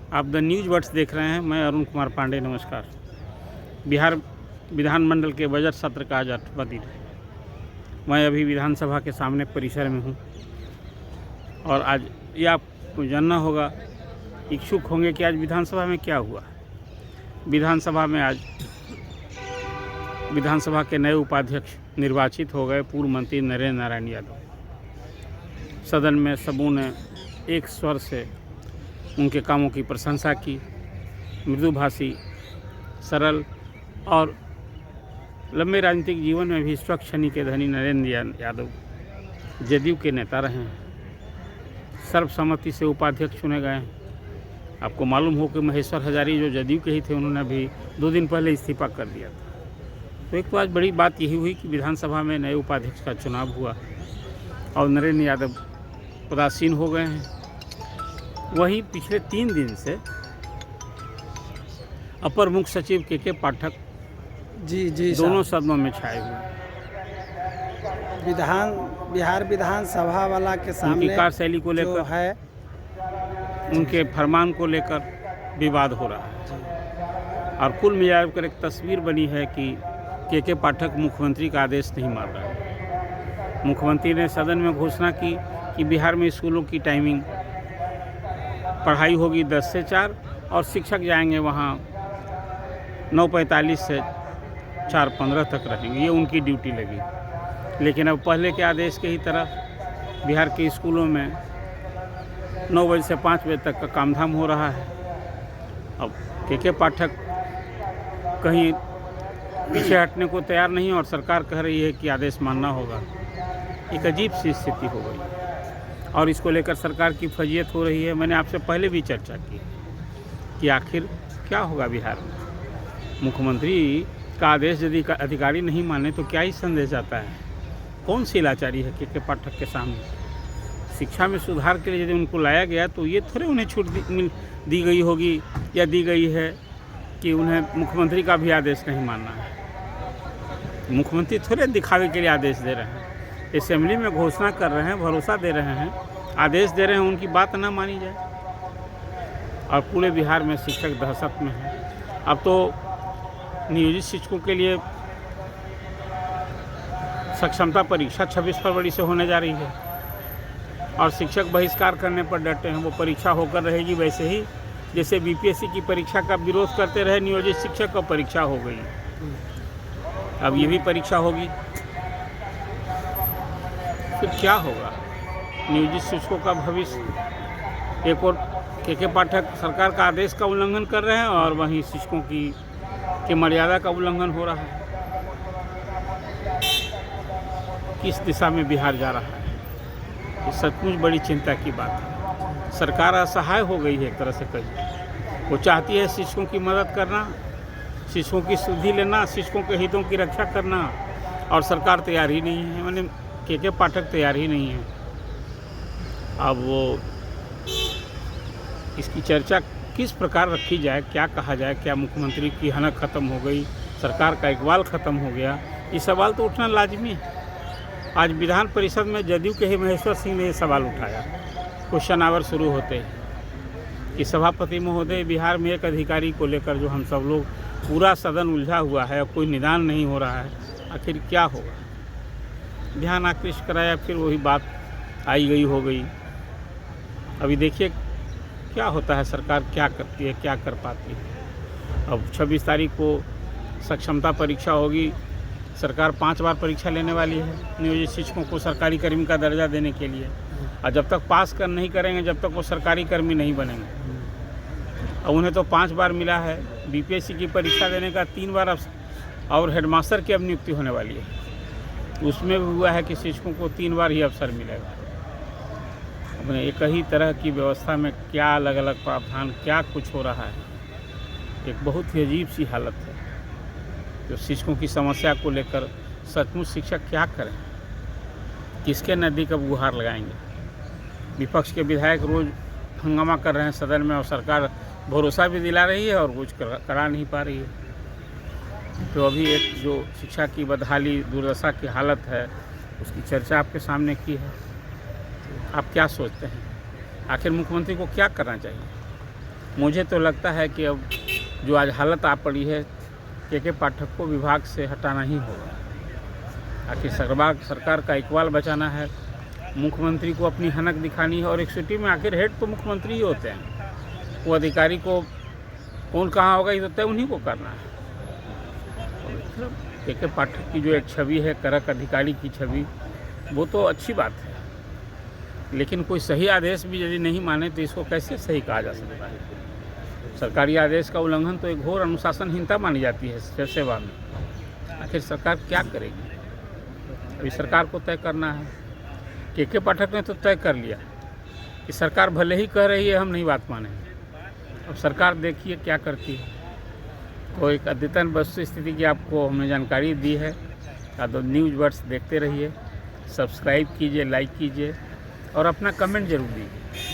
आप the news words देख रहे हैं। मैं अरुण कुमार पांडे, नमस्कार। बिहार विधानमंडल के बजट सत्र का आज 8वां दिन है। मैं अभी विधानसभा के सामने परिसर में हूँ और आज ये आपको जानना होगा, इच्छुक होंगे कि आज विधानसभा में क्या हुआ। विधानसभा में आज विधानसभा के नए उपाध्यक्ष निर्वाचित हो गए पूर्व मंत्री नरेंद्र नारायण यादव। सदन में सबों ने एक स्वर से उनके कामों की प्रशंसा की। मृदुभाषी, सरल और लंबे राजनीतिक जीवन में भी स्वच्छनी के धनी नरेंद्र यादव जदयू के नेता रहे हैं। सर्वसम्मति से उपाध्यक्ष चुने गए हैं। आपको मालूम हो कि महेश्वर हजारी जो जदयू के ही थे, उन्होंने अभी 2 दिन पहले इस्तीफा कर दिया था। तो एक तो आज बड़ी बात यही हुई कि विधानसभा में नए उपाध्यक्ष का चुनाव हुआ और नरेंद्र यादव पदासीन हो गए हैं। वहीं पिछले 3 दिन से अपर मुख्य सचिव के पाठक जी दोनों सदनों में छाए हुए। बिहार विधानसभा वाला के सामने उनकी कार्यशैली को लेकर है, उनके फरमान को लेकर विवाद हो रहा है और कुल मिलाकर एक तस्वीर बनी है कि के पाठक मुख्यमंत्री का आदेश नहीं मान रहा है। मुख्यमंत्री ने सदन में घोषणा की कि बिहार में स्कूलों की टाइमिंग, पढ़ाई होगी 10 से 4 और शिक्षक जाएंगे वहाँ 9:45 से 4:15 तक रहेंगे। ये उनकी ड्यूटी लगी। लेकिन अब पहले के आदेश के ही तरह बिहार के स्कूलों में 9 बजे से 5 बजे तक का कामधाम हो रहा है। अब के पाठक कहीं पीछे हटने को तैयार नहीं और सरकार कह रही है कि आदेश मानना होगा। एक अजीब सी स्थिति हो गई और इसको लेकर सरकार की फजीयत हो रही है। मैंने आपसे पहले भी चर्चा की कि आखिर क्या होगा बिहार में। मुख्यमंत्री का आदेश यदि अधिकारी नहीं माने तो क्या ही संदेश जाता है। कौन सी लाचारी है के पाठक के सामने। शिक्षा में सुधार के लिए यदि उनको लाया गया तो ये थोड़े उन्हें छूट दी गई होगी या दी गई है कि उन्हें मुख्यमंत्री का भी आदेश नहीं मानना है। मुख्यमंत्री थोड़े दिखावे के लिए आदेश दे रहे हैं। असेंबली में घोषणा कर रहे हैं, भरोसा दे रहे हैं, आदेश दे रहे हैं, उनकी बात ना मानी जाए। और पूरे बिहार में शिक्षक दहशत में हैं। अब तो नियोजित शिक्षकों के लिए सक्षमता परीक्षा 26 फरवरी से होने जा रही है और शिक्षक बहिष्कार करने पर डटे हैं। वो परीक्षा होकर रहेगी वैसे ही जैसे बीपीएससी की परीक्षा का विरोध करते रहे नियोजित शिक्षक का। परीक्षा हो गई, अब ये भी परीक्षा होगी। फिर क्या होगा नियोजित शिक्षकों का भविष्य। एक और के पाठक सरकार का आदेश का उल्लंघन कर रहे हैं और वहीं शिक्षकों की मर्यादा का उल्लंघन हो रहा है। किस दिशा में बिहार जा रहा है, ये सचमुच बड़ी चिंता की बात है। सरकार असहाय हो गई है एक तरह से कही। वो चाहती है शिक्षकों की मदद करना, शिक्षकों की सुधि लेना, शिक्षकों के हितों की रक्षा करना और सरकार तैयार ही नहीं है। मैंने के पाठक तैयार ही नहीं है। अब वो इसकी चर्चा किस प्रकार रखी जाए, क्या कहा जाए। क्या मुख्यमंत्री की हनक ख़त्म हो गई, सरकार का इकबाल ख़त्म हो गया, ये सवाल तो उठना लाजमी है। आज विधान परिषद में जदयू के ही महेश्वर सिंह ने ये सवाल उठाया क्वेश्चन आवर शुरू होते कि सभापति महोदय, बिहार में एक अधिकारी को लेकर जो हम सब लोग पूरा सदन उलझा हुआ है, कोई निदान नहीं हो रहा है, आखिर क्या होगा। ध्यान आकृष्ट कराया, फिर वही बात आई गई हो गई। अभी देखिए क्या होता है, सरकार क्या करती है, क्या कर पाती है। अब 26 तारीख को सक्षमता परीक्षा होगी। सरकार 5 बार परीक्षा लेने वाली है नियोजित शिक्षकों को सरकारी कर्मी का दर्जा देने के लिए। और जब तक पास नहीं करेंगे, जब तक वो सरकारी कर्मी नहीं बनेंगे। और उन्हें तो 5 बार मिला है। बीपीएससी की परीक्षा देने का 3 बार अवसर और हेडमास्टर की अब नियुक्ति होने वाली है। उसमें भी हुआ है कि शिक्षकों को 3 बार ही अवसर मिलेगा। अब एक ही तरह की व्यवस्था में क्या अलग अलग प्रावधान, क्या कुछ हो रहा है। एक बहुत ही अजीब सी हालत है। जो शिक्षकों की समस्या को लेकर सचमुच शिक्षक क्या करें, किसके नज़दीक अब गुहार लगाएंगे। विपक्ष के विधायक रोज़ हंगामा कर रहे हैं सदन में और सरकार भरोसा भी दिला रही है और कुछ करा नहीं पा रही है। तो अभी एक जो शिक्षा की बदहाली, दुर्दशा की हालत है, उसकी चर्चा आपके सामने की है। आप क्या सोचते हैं, आखिर मुख्यमंत्री को क्या करना चाहिए? मुझे तो लगता है कि अब जो आज हालत आ पड़ी है के पाठक को विभाग से हटाना ही होगा। आखिर सरकार का इकबाल बचाना है, मुख्यमंत्री को अपनी हनक दिखानी है, और एक सिटी में आखिर हेड तो मुख्यमंत्री ही होते हैं। वो अधिकारी को कौन कहाँ होगा ये तो तय उन्हीं को करना है। के पाठक की जो एक छवि है, करक अधिकारी की छवि, वो तो अच्छी बात है, लेकिन कोई सही आदेश भी यदि नहीं माने तो इसको कैसे सही कहा जा सकता है। सरकारी आदेश का उल्लंघन तो एक घोर अनुशासनहीनता मानी जाती है सेवा में। आखिर सरकार क्या करेगी, अभी सरकार को तय करना है। के पाठक ने तो तय कर लिया कि सरकार भले ही कह रही है हम नहीं बात मानेंगे, अब सरकार देखिए क्या करती है। तो एक अद्यतन वस्तु स्थिति की आपको हमने जानकारी दी है। तो न्यूज़ वर्ड्स देखते रहिए, सब्सक्राइब कीजिए, लाइक कीजिए और अपना कमेंट जरूर दीजिए।